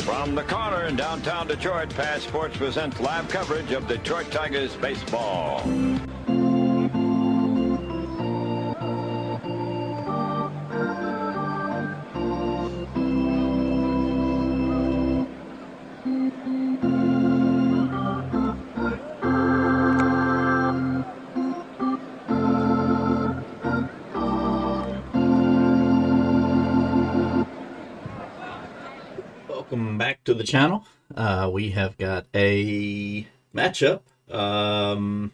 From the corner in downtown Detroit, Past Sports presents live coverage of Detroit Tigers baseball. Welcome back to the channel. We have got a matchup. One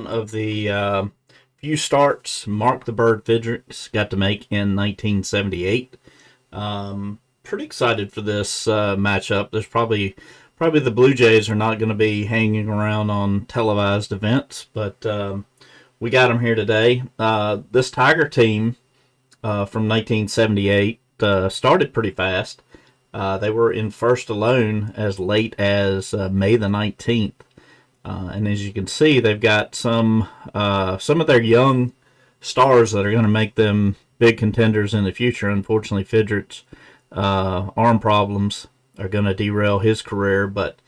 of the few starts Mark the Bird Fidrych got to make in 1978. Pretty excited for this matchup. There's probably the Blue Jays are not going to be hanging around on televised events, but we got them here today. This Tiger team from 1978 started pretty fast. They were in first alone as late as May the 19th. And as you can see, they've got some of their young stars that are going to make them big contenders in the future. Unfortunately, Fidrych's arm problems are going to derail his career. But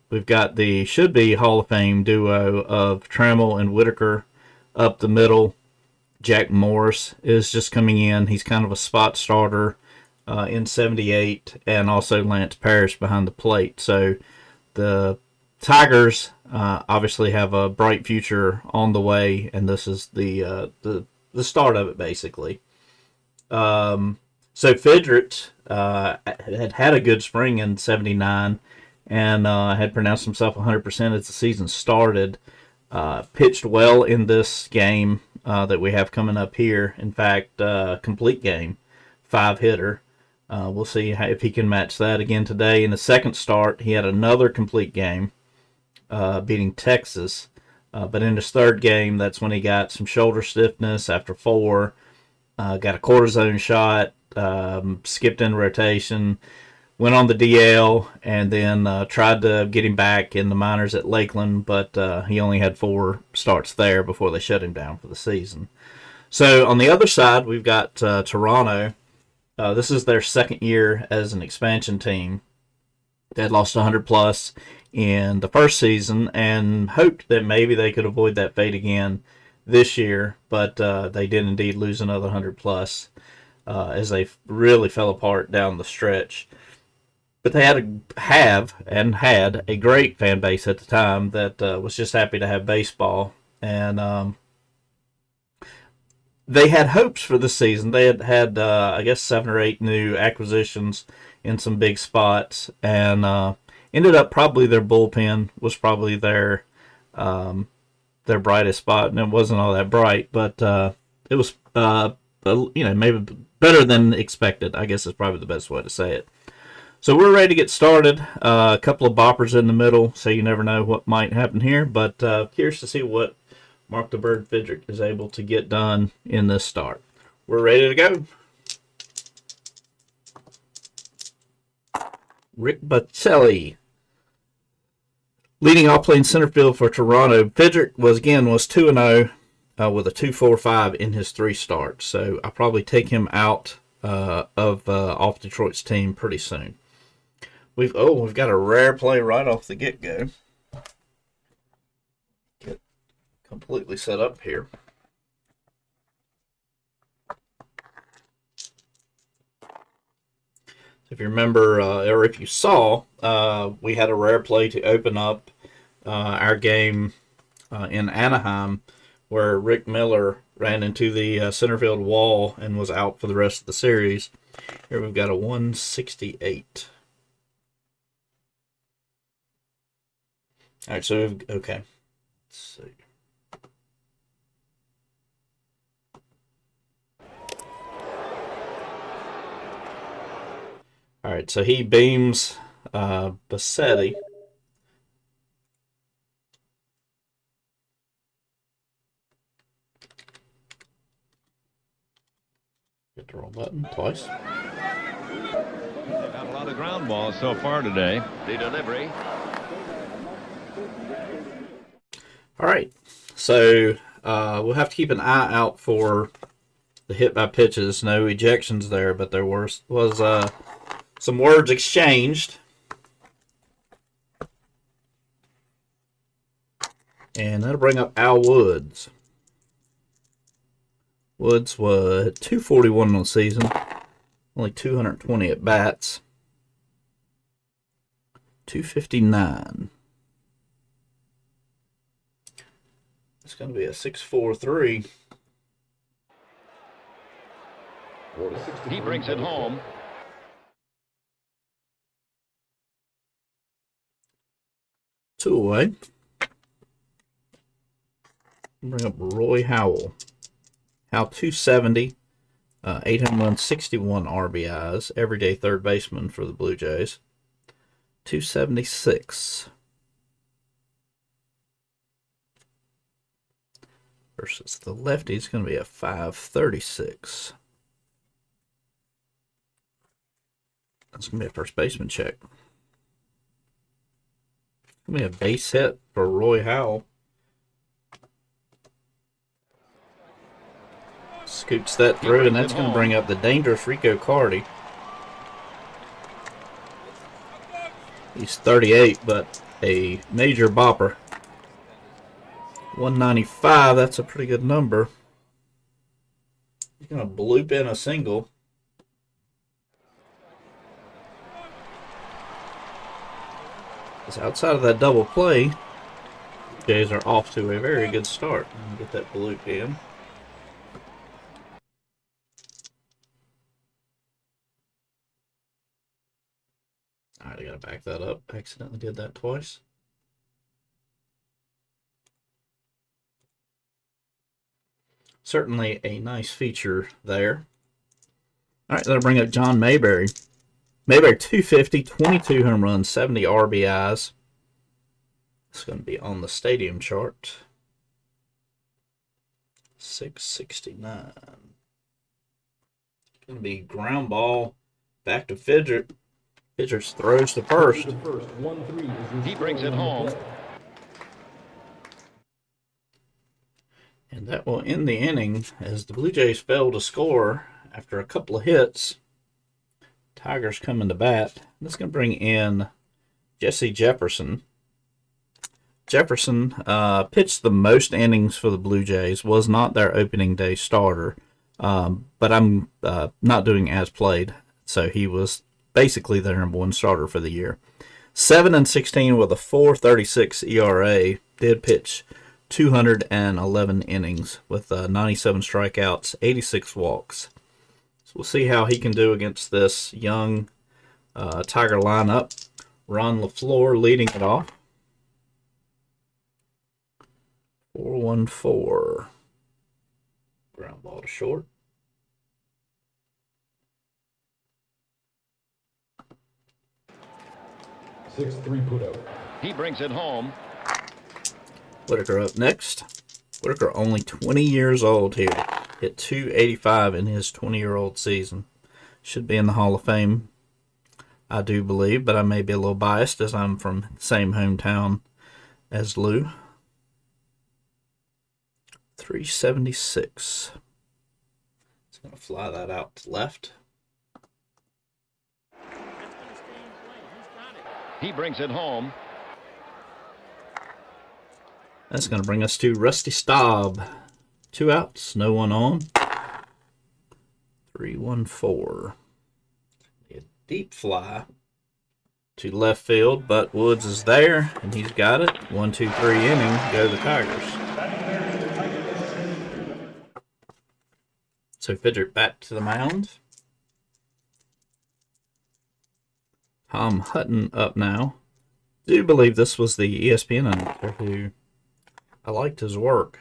we've got the should-be Hall of Fame duo of Trammell and Whitaker up the middle. Jack Morris is just coming in. He's kind of a spot starter in 78, and also Lance Parrish behind the plate. So the Tigers obviously have a bright future on the way, and this is the start of it, basically. So Fidrych had a good spring in 79 and had pronounced himself 100% as the season started. Pitched well in this game that we have coming up here. In fact, complete game, 5-hitter. We'll see if he can match that again today. In the second start, he had another complete game, beating Texas. But in his third game, that's when he got some shoulder stiffness after 4, got a cortisone shot, skipped in rotation, went on the DL, and then tried to get him back in the minors at Lakeland, but he only had 4 starts there before they shut him down for the season. So on the other side, we've got Toronto. This is their second year as an expansion team. They had lost 100+ in the first season and hoped that maybe they could avoid that fate again this year, but they did indeed lose another 100+ as they really fell apart down the stretch. But they had a great fan base at the time that was just happy to have baseball, and they had hopes for this season. They had I guess 7 or 8 new acquisitions in some big spots, and ended up probably their bullpen was probably their brightest spot, and it wasn't all that bright, but it was maybe better than expected, I guess is probably the best way to say it. So we're ready to get started. A couple of boppers in the middle, so you never know what might happen here, but curious to see what Mark the Bird Fidrych is able to get done in this start. We're ready to go. Rick Bocelli leading off playing center field for Toronto. Fidrych was 2-0 with a 2.45 in his 3 starts. So I'll probably take him out off Detroit's team pretty soon. We've got a rare play right off the get-go. Completely set up here. If you remember, or if you saw, we had a rare play to open up our game in Anaheim, where Rick Miller ran into the center field wall and was out for the rest of the series. Here we've got a 168. All right, so okay. Let's see. All right, so he beams Bocelli. Hit the roll button twice. They've got a lot of ground balls so far today. The delivery. All right, so we'll have to keep an eye out for the hit by pitches. No ejections there, but there was Some words exchanged. And that'll bring up Al Woods. Woods was 241 on the season. Only 220 at bats. 259. It's going to be a 6-4-3. He brings it home. Two away. Bring up Roy Howell. Howell 270, 861 RBIs, everyday third baseman for the Blue Jays. 276. Versus the lefty, it's going to be a 536. That's going to be a first baseman check. Going to be a base hit for Roy Howell. Scoots that through, and that's going to bring up the dangerous Rico Carty. He's 38, but a major bopper. 195, that's a pretty good number. He's going to bloop in a single. It's outside of that double play. Jays are off to a very good start. Get that bloop in. Alright, I gotta back that up. I accidentally did that twice. Certainly a nice feature there. Alright, that'll bring up John Mayberry. Mayberry 250, 22 home runs, 70 RBIs. It's going to be on the stadium chart. 669. Going to be ground ball back to Fidrych. Fidrych throws to first. He brings it home. And that will end the inning as the Blue Jays fail to score after a couple of hits. Tigers coming to bat. That's going to bring in Jesse Jefferson. Jefferson pitched the most innings for the Blue Jays, was not their opening day starter, but I'm not doing as played, so he was basically their number one starter for the year. 7-16 with a 4.36 ERA, did pitch 211 innings with 97 strikeouts, 86 walks. So we'll see how he can do against this young Tiger lineup. Ron LaFleur leading it off. 4-1-4. Ground ball to short. Put out. He brings it home. Whitaker up next. Whitaker only 20 years old here. Hit 285 in his 20-year-old season. Should be in the Hall of Fame, I do believe, but I may be a little biased as I'm from the same hometown as Lou. 376. It's going to fly that out to left. He brings it home. That's going to bring us to Rusty Staub. 2 outs, no one on. 3-1-4. A deep fly to left field, but Woods is there, and he's got it. 1-2-3 inning, go the Tigers. So Fidrych back to the mound. Tom Hutton up now. I do believe this was the ESPN announcer who I liked his work.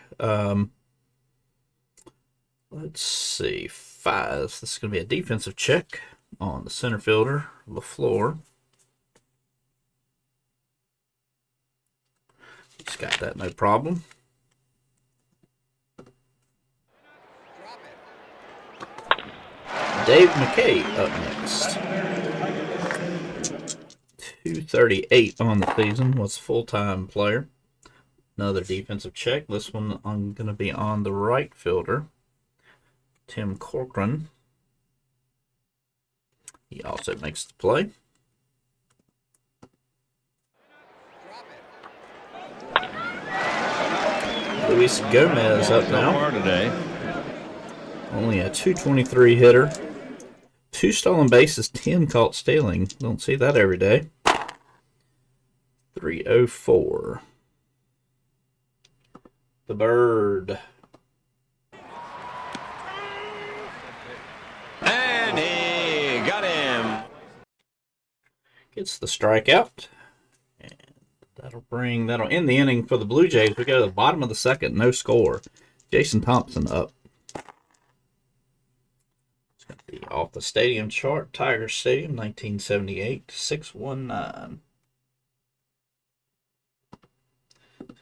Let's see. 5. This is going to be a defensive check on the center fielder, LaFleur. He's got that, no problem. Dave McKay up next. 238 on the season, was a full-time player. Another defensive check. This one I'm going to be on the right fielder, Tim Corcoran. He also makes the play. Luis Gomez up now. Far today. Only a 223 hitter. 2 stolen bases, 10 caught stealing. Don't see that every day. 304. The Bird. And he got him. Gets the strikeout. And that'll end the inning for the Blue Jays. We go to the bottom of the second, no score. Jason Thompson up. It's going to be off the stadium chart. Tiger Stadium, 1978, 619.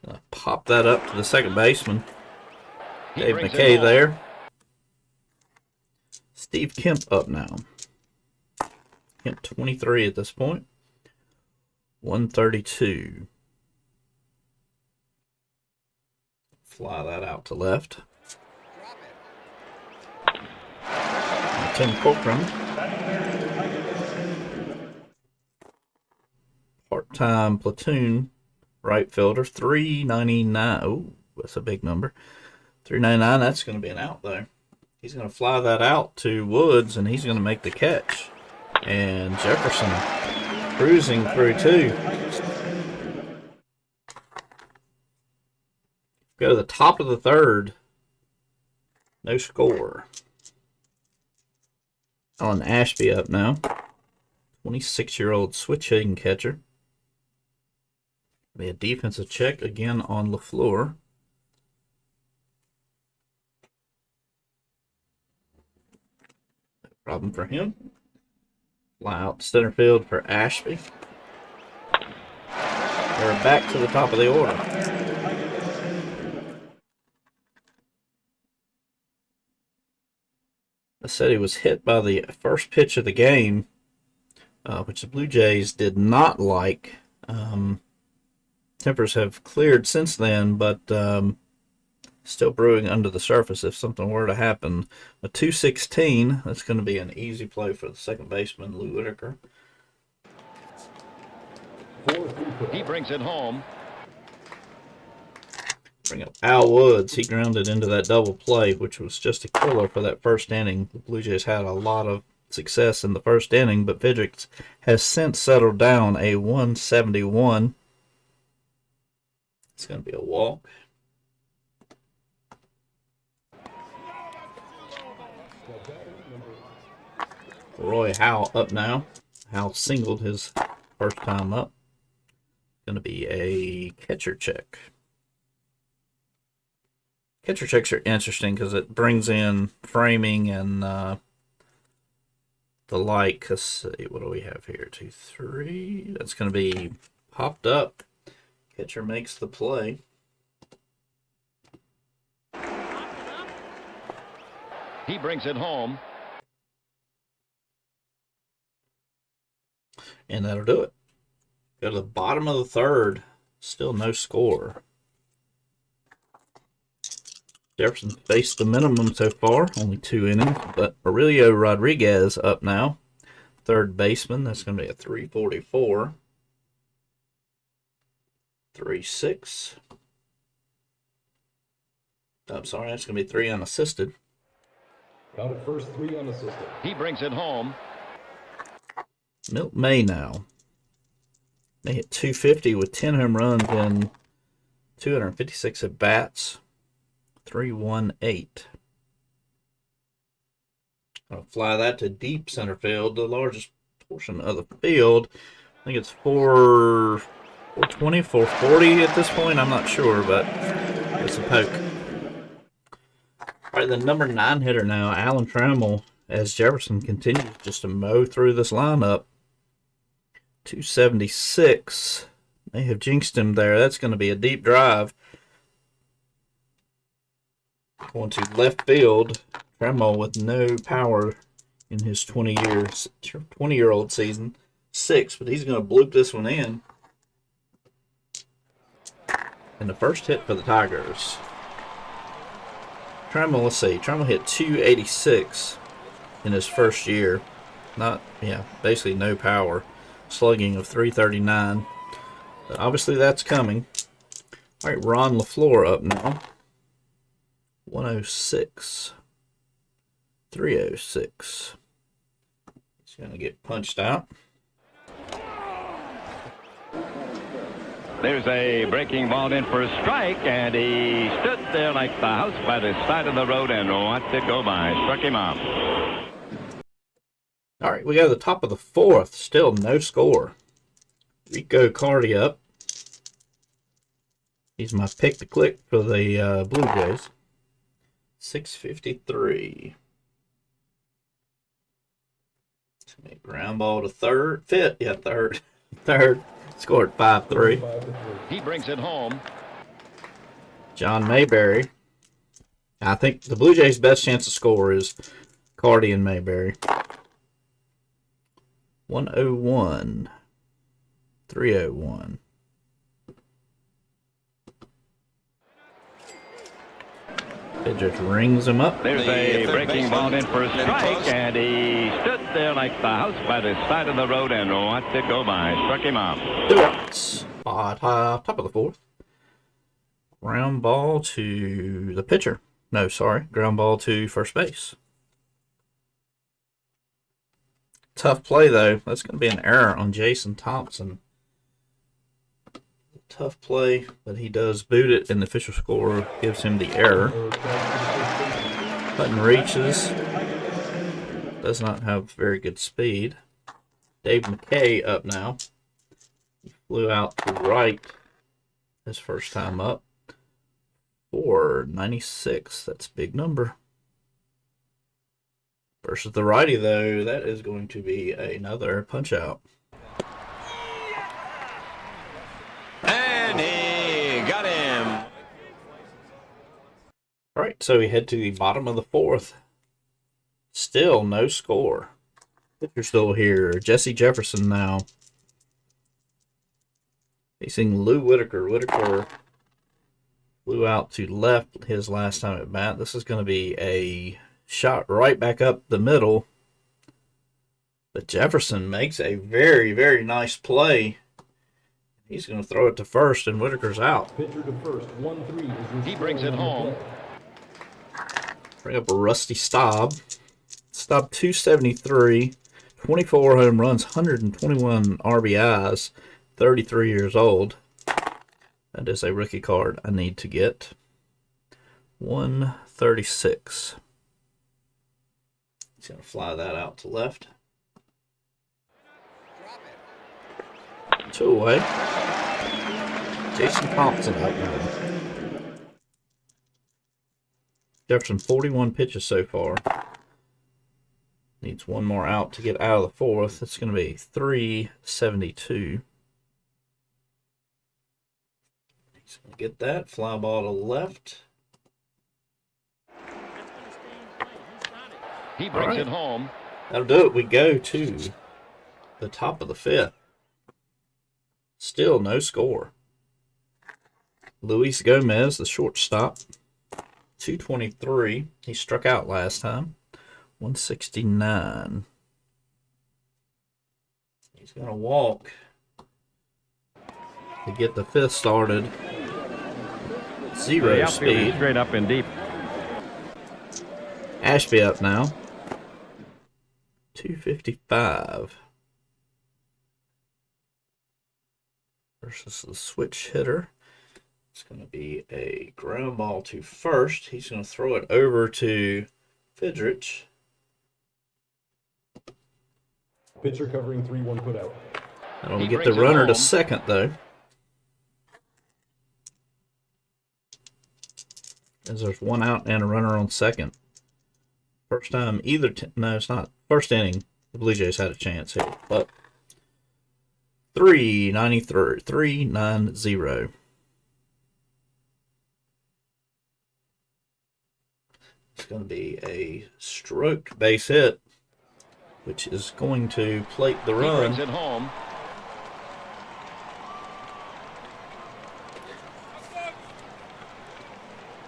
Gonna pop that up to the second baseman. Dave McKay there. Steve Kemp up now. Kemp 23 at this point. 132. Fly that out to left. Tim Corcoran. Part-time platoon right fielder, 399. Oh, that's a big number. 399, that's going to be an out there. He's going to fly that out to Woods, and he's going to make the catch. And Jefferson cruising through too. Go to the top of the third. No score. Alan Ashby up now. 26-year-old switch hitting catcher. Be a defensive check again on LaFleur. No problem for him. Fly out to center field for Ashby. They're back to the top of the order. I said he was hit by the first pitch of the game, which the Blue Jays did not like. Tempers have cleared since then, but still brewing under the surface if something were to happen. A 216, that's going to be an easy play for the second baseman, Lou Whitaker. He brings it home. Bring up Al Woods. He grounded into that double play, which was just a killer for that first inning. The Blue Jays had a lot of success in the first inning, but Fidrych has since settled down, a 171. It's going to be a walk. Roy Howe up now. Howe singled his first time up. Going to be a catcher check. Catcher checks are interesting because it brings in framing and the like. Let's see, what do we have here? 2, 3. That's going to be popped up. Catcher makes the play. He brings it home. And that'll do it. Go to the bottom of the third. Still no score. Jefferson faced the minimum so far. Only 2 innings. But Aurelio Rodriguez up now. Third baseman. That's going to be a 344. 3-6. I'm sorry, that's going to be 3 unassisted. Count at first, 3 unassisted. He brings it home. Milt May now. They hit 250 with 10 home runs and 256 at bats. 318. I'll fly that to deep center field, the largest portion of the field. I think it's 420, 440 at this point. I'm not sure, but it's a poke. All right, the number 9 hitter now, Alan Trammell, as Jefferson continues just to mow through this lineup. 276. May have jinxed him there. That's going to be a deep drive. Going to left field. Trammell with no power in his 20-year-old season. 6, but he's going to bloop this one in. And the first hit for the Tigers. Trammell, let's see. Trammell hit 286 in his first year. basically no power. Slugging of 339. But obviously that's coming. All right, Ron LaFleur up now. 106. 306. He's going to get punched out. There's a breaking ball in for a strike, and he stood there like the house by the side of the road and watched it go by. Struck him out. All right, we got to the top of the fourth. Still no score. Rico Cardi up. He's my pick to click for the Blue Jays. 653. Ground ball to third. Third. Third. Scored 5-3. He brings it home. John Mayberry. I think the Blue Jays' best chance to score is Cardi and Mayberry. 101. 301. Fidrych rings him up. There's a breaking ball in for a strike, and he stood there like the house by the side of the road and watched it go by. Struck him out. 2 outs. Top of the fourth. Ground ball to the pitcher. No, sorry. Ground ball to first base. Tough play, though. That's going to be an error on Jason Thompson. Tough play, but he does boot it, and the official score gives him the error. Button reaches. Does not have very good speed. Dave McKay up now. He flew out to right his first time up. 496. That's a big number. Versus the righty, though, that is going to be another punch out. And he got him. All right, so we head to the bottom of the fourth. Still no score. Pitcher still here. Jesse Jefferson now. Facing Lou Whitaker. Whitaker flew out to left his last time at bat. This is going to be a shot right back up the middle. But Jefferson makes a very, very nice play. He's going to throw it to first, and Whitaker's out. Pitcher to first, 1-3. He brings it home. Bring up a Rusty Staub. Staub 273, 24 home runs, 121 RBIs, 33 years old. That is a rookie card I need to get. 136. He's going to fly that out to left. 2 away. Jason Thompson up now. Jefferson 41 pitches so far. Needs one more out to get out of the fourth. It's going to be 372. He's going to get that. Fly ball to left. He brings it home. That'll do it. We go to the top of the fifth. Still no score. Luis Gomez, the shortstop. 223. He struck out last time. 169. He's going to walk to get the fifth started. 0 speed. Straight up and deep. Ashby up now. 255. Versus the switch hitter. It's going to be a ground ball to first. He's going to throw it over to Fidrych. Pitcher covering 3-1 put out. That'll get the runner to second, though. As there's one out and a runner on second. First time either... no, it's not. First inning, the Blue Jays had a chance here. But 393. 390. It's going to be a stroked base hit, which is going to plate the run. He brings it home.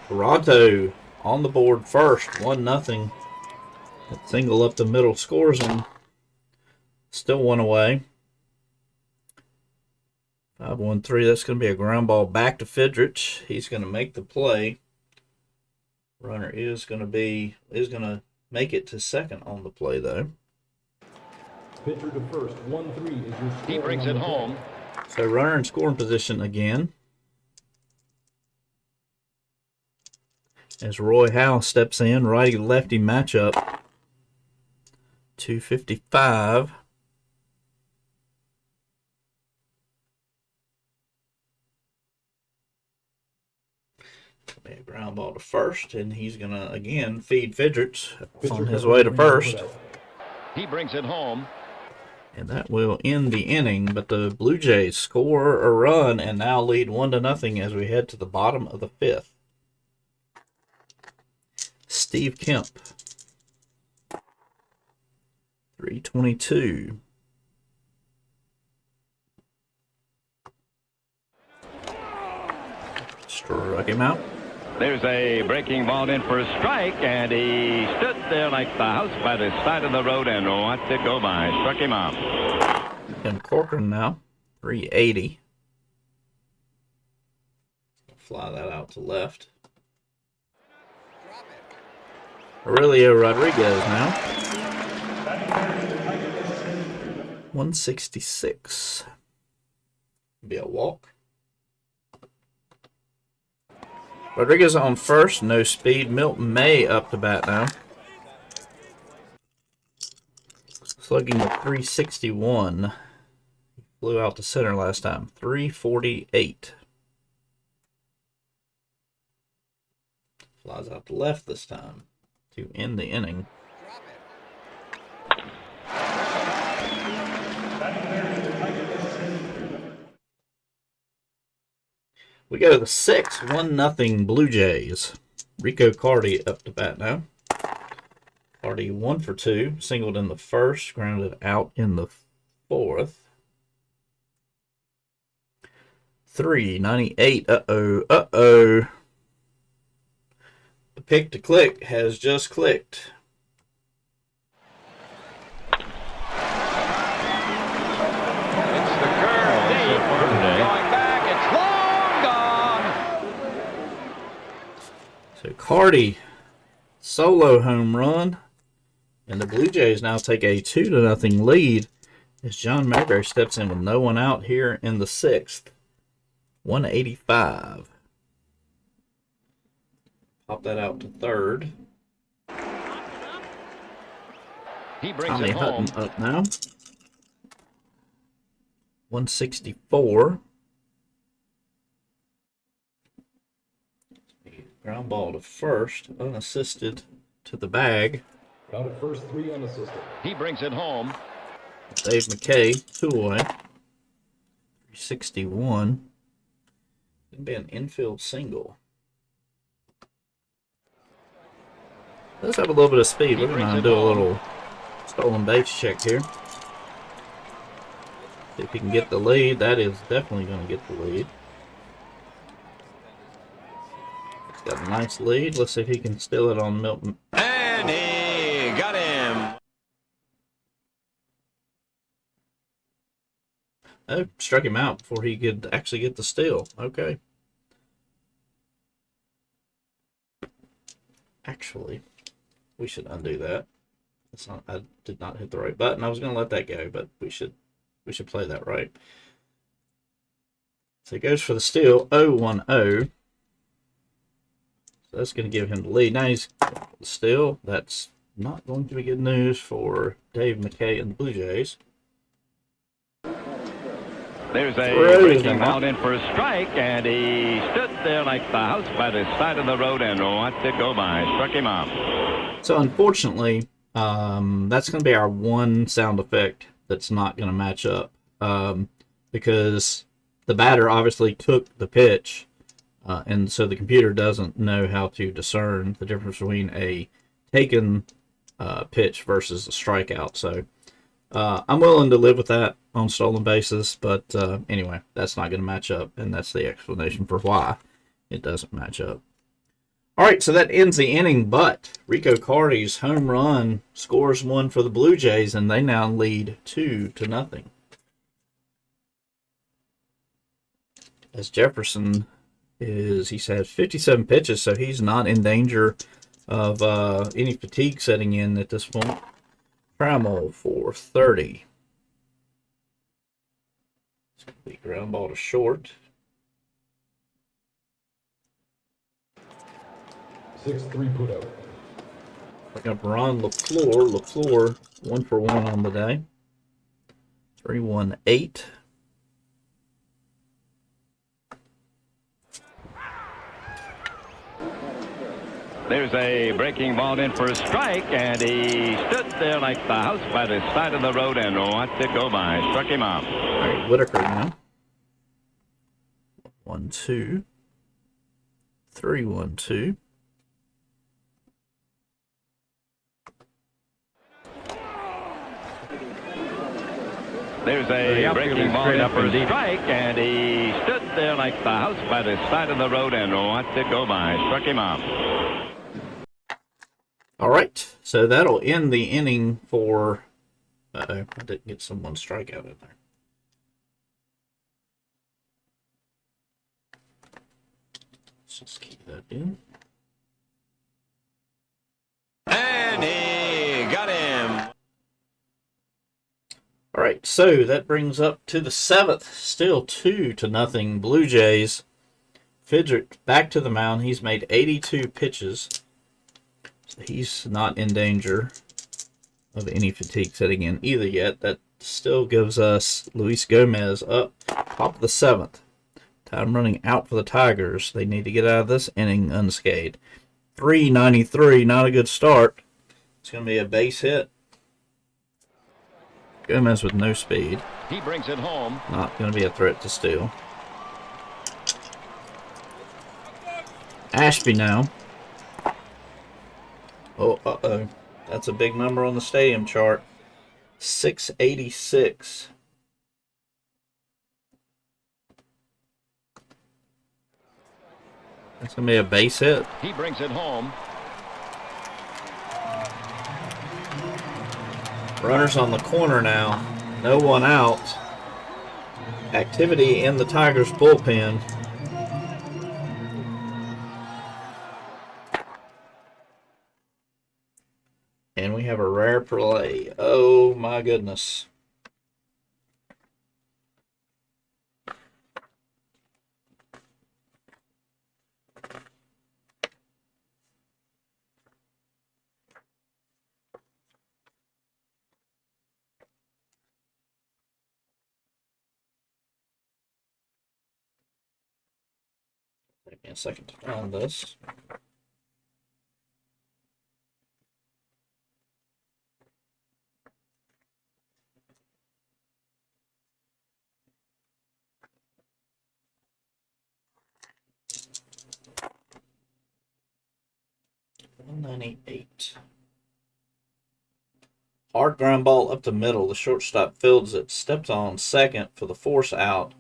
Toronto on the board first, 1-0. That single up the middle scores him. Still one away. 5-1-3. That's going to be a ground ball back to Fidrych. He's going to make the play. Runner is going to make it to second on the play though. Pitcher to first, 1-3 is your score. He brings it home. So runner in scoring position again. As Roy Howe steps in, righty-lefty matchup. 255. A ground ball to first, and he's going to, again, feed Fidrych on his way to first. He brings it home. And that will end the inning, but the Blue Jays score a run and now lead 1-0 as we head to the bottom of the fifth. Steve Kemp. 3:22. Struck him out. There's a breaking ball in for a strike, and he stood there like the house by the side of the road and watched it go by. Struck him out. And Corcoran now, 380. Fly that out to left. Aurelio Rodriguez now. 166. Be a walk. Rodriguez on first, no speed. Milton May up to bat now. Slugging at 361. Flew out to center last time. 348. Flies out to left this time to end the inning. We go to the sixth, 1-0 Blue Jays. Rico Carty up to bat now. Carty 1 for 2, singled in the first, grounded out in the fourth. 398. Uh-oh. The pick to click has just clicked. It's the curve deep. Going back. It's long gone. So Carty, solo home run. And the Blue Jays now take a 2-0 lead as John Mayberry steps in with no one out here in the sixth. 185. Pop that out to third. He brings Tommy it home. Hutton up now. 164. Ground ball to first, unassisted to the bag. Out at first, 3 unassisted. He brings it home. Dave McKay, 2 away. 361. It'd be an infield single. Let's have a little bit of speed. We're going to do a little stolen base check here. See if he can get the lead. That is definitely going to get the lead. He's got a nice lead. Let's see if he can steal it on Milton. And he got him. Oh, struck him out before he could actually get the steal. Okay. Actually, we should undo that. That's not, I did not hit the right button. I was going to let that go, but we should play that right. So he goes for the steal, 0-1-0. So that's going to give him the lead. Now he's the steal. That's not going to be good news for Dave McKay and the Blue Jays. There's a breaking out in for a strike, and he stood there like the house by the side of the road and watched it go by. Struck him out. So unfortunately, that's going to be our one sound effect that's not going to match up, because the batter obviously took the pitch, and so the computer doesn't know how to discern the difference between a taken pitch versus a strikeout. So I'm willing to live with that on stolen bases, but anyway, that's not going to match up, and that's the explanation for why it doesn't match up. All right, so that ends the inning, but Rico Carty's home run scores one for Rico Carty's home run scores one for the Blue Jays, and they now lead 2-0. As Jefferson he's had 57 pitches, so he's not in danger of any fatigue setting in at this point. Trammell for 30. It's going to be ground ball to short. 6-3 put out. Picking up Ron LaFleur. LaFleur 1 for 1 on the day. 3-1-8. There's a breaking ball in for a strike, and he stood there like the house by the side of the road and watched it go by. Struck him out. All right, Whitaker now. 1-2. 3-1-2. There's a breaking ball in for a strike, and he stood there like the house by the side of the road and watched it go by. Struck him out. All right, so that'll end the inning for... Uh-oh, I didn't get someone strikeout in there. Let's just keep that in. And he got him. All right, so that brings up to the 7th. Still 2-0 Blue Jays. Fidrych back to the mound. He's made 82 pitches. So he's not in danger of any fatigue setting in either yet. That still gives us Luis Gomez up top of the 7th. Time running out for the Tigers. They need to get out of this inning unscathed. 393, not a good start. It's going to be a base hit. Gomez with no speed. He brings it home. Not going to be a threat to steal. Ashby now. Oh, uh-oh. That's a big number on the stadium chart. 686. That's going to be a base hit. He brings it home. Runners on the corner now. No one out. Activity in the Tigers bullpen. And we have a rare play. Oh my goodness. Take me a second to find this. $198. Hard ground ball up the middle. The shortstop fields it. Steps on second for the force out.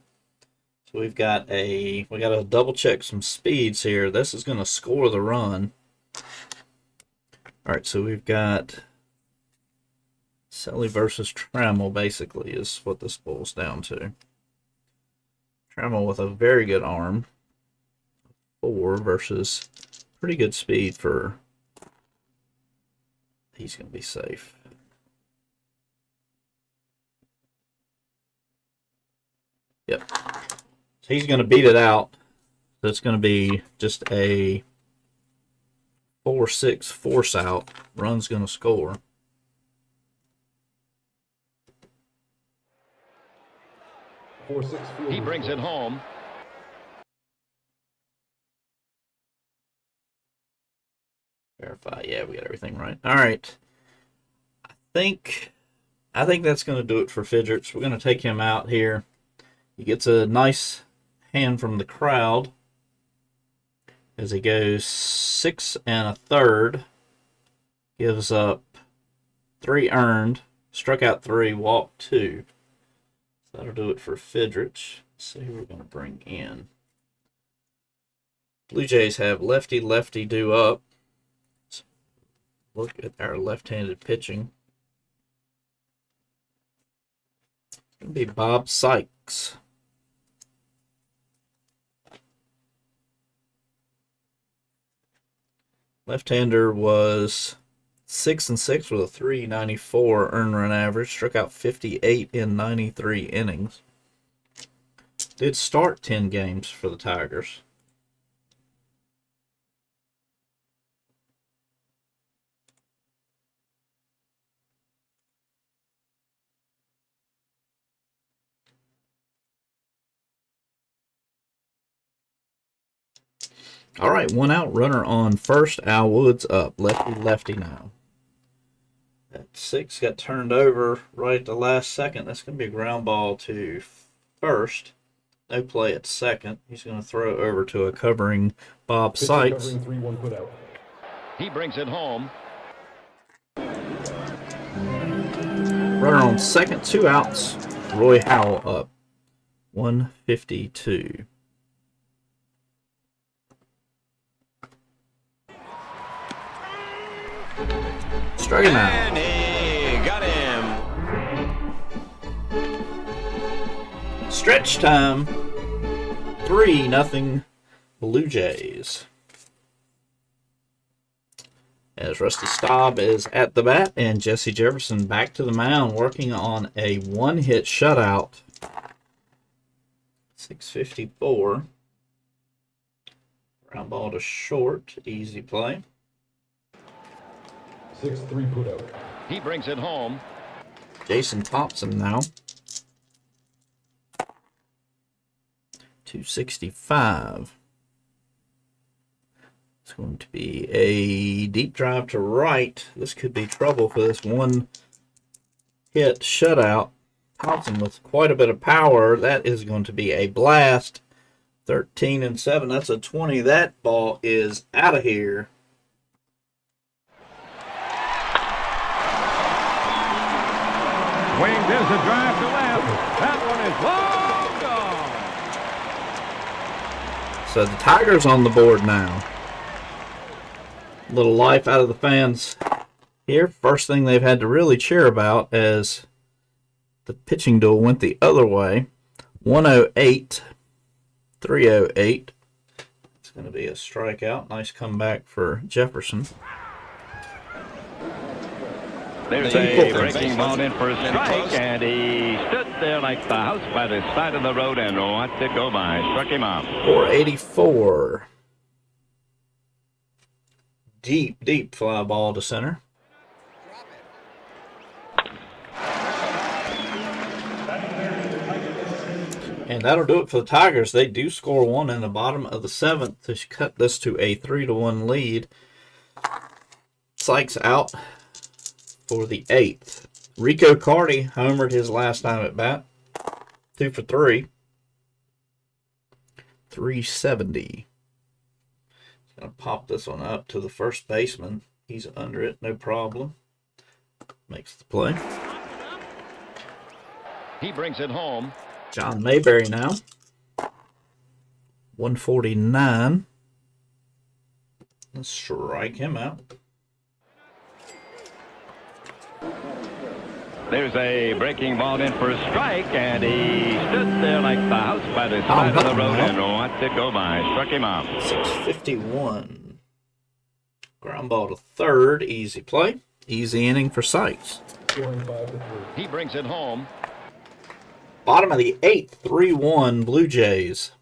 So we got to double check some speeds here. This is going to score the run. All right, so we've got Selly versus Trammell, basically, is what this boils down to. Trammell with a very good arm. 4 versus pretty good speed for... He's going to be safe. Yep. So he's going to beat it out. So it's going to be just a 4-6 force out. Run's going to score. He brings it home. Verify. Yeah, we got everything right. All right. I think that's going to do it for Fidrych. We're going to take him out here. He gets a nice hand from the crowd as he goes 6 1/3. Gives up 3 earned. Struck out 3, walked 2. So that'll do it for Fidrych. Let's see who we're going to bring in. Blue Jays have lefty due up. Let's look at our left-handed pitching. It's going to be Bob Sykes. Left-hander was 6-6 with a 3.94 earned run average. Struck out 58 in 93 innings. Did start 10 games for the Tigers. All right, 1 out, runner on first. Al Woods up, lefty now. That 6 got turned over right at the last second. That's going to be a ground ball to first. No play at second. He's going to throw over to a covering Bob Sykes. Covering 3-1 put out. He brings it home. Runner on second, 2 outs. Roy Howell up, 152. Strike him out. And he got him. Stretch time. 3-0 Blue Jays. As Rusty Staub is at the bat and Jesse Jefferson back to the mound working on a 1-hit shutout. 6:54. Ground ball to short. Easy play. 6-3 put out. He brings it home. Jason Thompson now. 265. It's going to be a deep drive to right. This could be trouble for this 1-hit shutout. Thompson with quite a bit of power. That is going to be a blast. 13-7. That's a 20. That ball is out of here. Swing, there's a drive to left. That one is long gone. So the Tigers on the board now. Little life out of the fans here. First thing they've had to really cheer about as the pitching duel went the other way. 108, 308. It's going to be a strikeout. Nice comeback for Jefferson. There's a breaking ball in for a strike, and he stood there like the house by the side of the road and watched it go by. Struck him out. 484. Deep fly ball to center. And that'll do it for the Tigers. They do score 1 in the bottom of the 7th to cut this to a 3-1 lead. Sykes out for the 8th. Rico Carty homered his last time at bat. 2 for 3. 370. He's going to pop this one up to the first baseman. He's under it, no problem. Makes the play. He brings it home. John Mayberry now. 149. Let's strike him out. There's a breaking ball in for a strike, and he stood there like the house by the side of the road and watched it go by. Struck him out. 651. Ground ball to third. Easy play. Easy inning for Sykes. Scoring 5-3. He brings it home. Bottom of the 8th, 3-1 Blue Jays.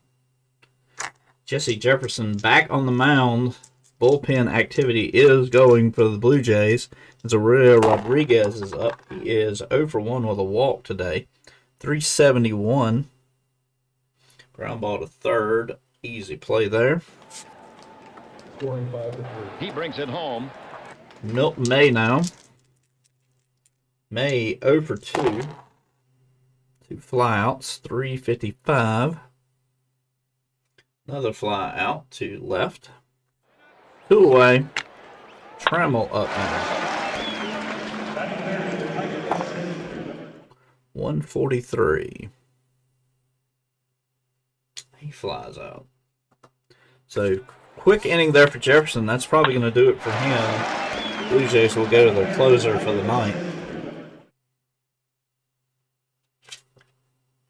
Jesse Jefferson back on the mound. Bullpen activity is going for the Blue Jays. Zario Rodriguez is up. He is 0 for 1 with a walk today. 371. Ground ball to third. Easy play there. Scoring 5-3. He brings it home. Milton May now. May 0 for 2. 2 flyouts. 355. Another fly out to left. 2 away. Trammell up now. 143. He flies out. So quick inning there for Jefferson. That's probably going to do it for him. Blue Jays will go to their closer for the night.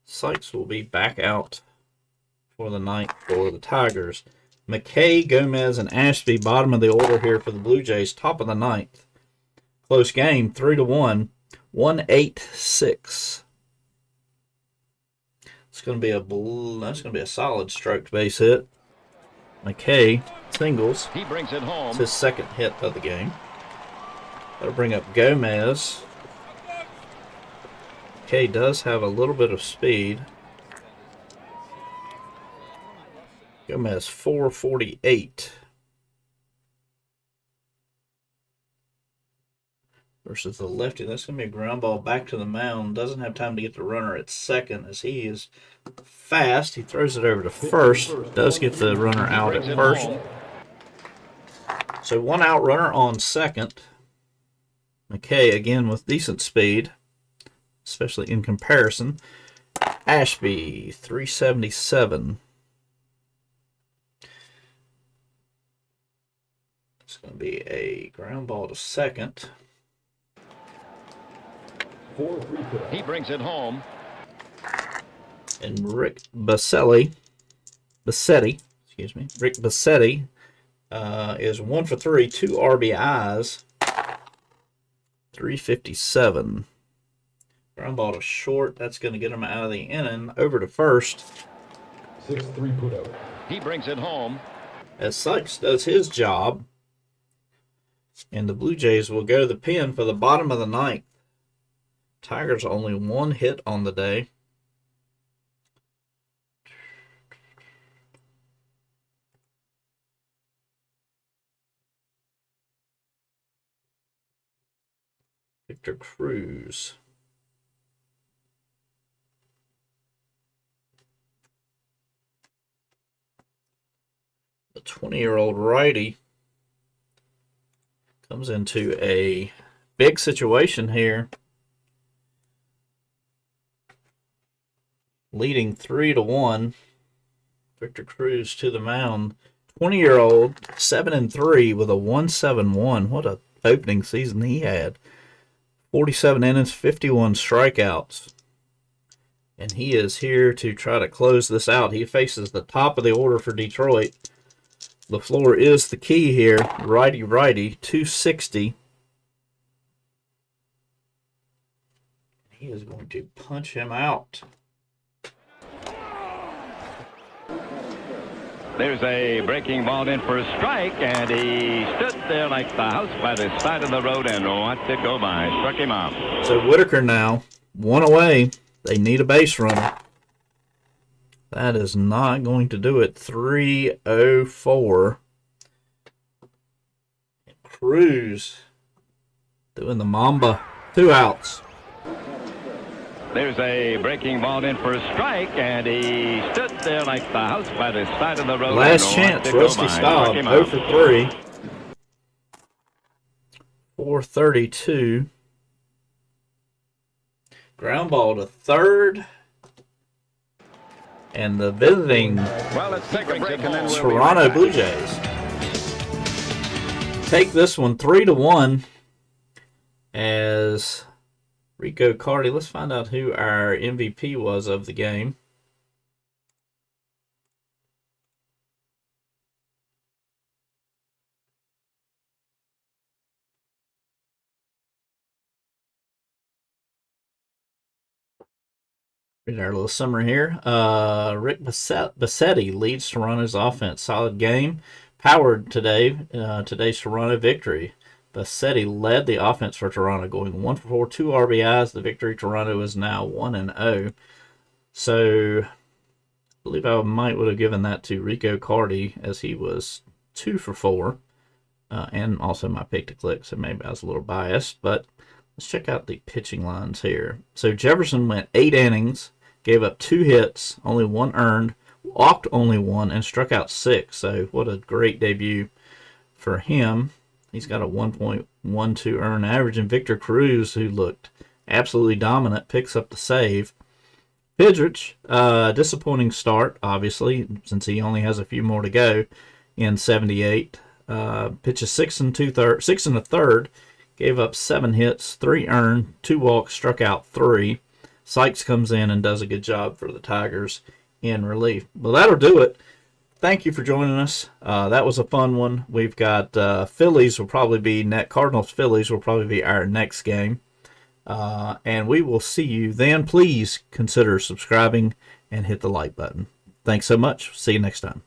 Sykes will be back out for the night for the Tigers. McKay, Gomez, and Ashby, bottom of the order here for the Blue Jays, top of the ninth. Close game, 3-1, 1-8-6. It's going to be that's going to be a solid stroked base hit. McKay singles. He brings it home. It's his second hit of the game. That'll bring up Gomez. McKay does have a little bit of speed. Gomez 448 versus the lefty. That's going to be a ground ball back to the mound. Doesn't have time to get the runner at second as he is fast. He throws it over to first. Does get the runner out at first. So 1 out, runner on second. McKay again with decent speed, especially in comparison. Ashby 377. It's going to be a ground ball to second. 4-3 He brings it home. And Rick Bassetti, Rick Bassetti is 1 for 3, 2 RBIs, 357. Ground ball to short. That's going to get him out of the inning. Over to first. 6-3 put out. He brings it home. As Sykes does his job. And the Blue Jays will go to the pen for the bottom of the ninth. Tigers only 1 hit on the day. Victor Cruz. The 20-year-old righty comes into a big situation here. Leading 3-1. Victor Cruz to the mound. 20-year-old, 7-3 with a 1.71. What a opening season he had. 47 innings, 51 strikeouts. And he is here to try to close this out. He faces the top of the order for Detroit. LaFleur is the key here. Righty, 260. He is going to punch him out. There's a breaking ball in for a strike, and he stood there like the house by the side of the road and watched it go by. Struck him out. So Whitaker now, 1 away. They need a base runner. That is not going to do it. 3-0-4. Cruz doing the Mamba. 2 outs. There's a breaking ball in for a strike, and he stood there like the house by the side of the road. Last chance, Rusty Staub, 0 for 3. 432. Ground ball to third. And the visiting Well, let's take a break and then we'll be Toronto right back. Blue Jays take this one 3-1 as Rico Carty. Let's find out who our MVP was of the game. Read our little summary here. Rick Bassetti leads Toronto's offense. Solid game. Powered today. Today's Toronto victory. Bassetti led the offense for Toronto, going 1 for 4, 2 RBIs. The victory. Toronto is now 1-0. So, I believe I would have given that to Rico Carty as he was 2 for 4. And also my pick to click, so maybe I was a little biased. But let's check out the pitching lines here. So, Jefferson went 8 innings. Gave up 2 hits, only 1 earned, walked only 1, and struck out 6. So what a great debut for him. He's got a 1.12 earned average. And Victor Cruz, who looked absolutely dominant, picks up the save. Fidrych, disappointing start, obviously, since he only has a few more to go. in '78. Pitches 6 1/3, gave up 7 hits, 3 earned, 2 walks, struck out 3. Sykes comes in and does a good job for the Tigers in relief. Well, that'll do it. Thank you for joining us. That was a fun one. We've got Phillies will probably be Cardinals Phillies will probably be our next game. And we will see you then. Please consider subscribing and hit the like button. Thanks so much. See you next time.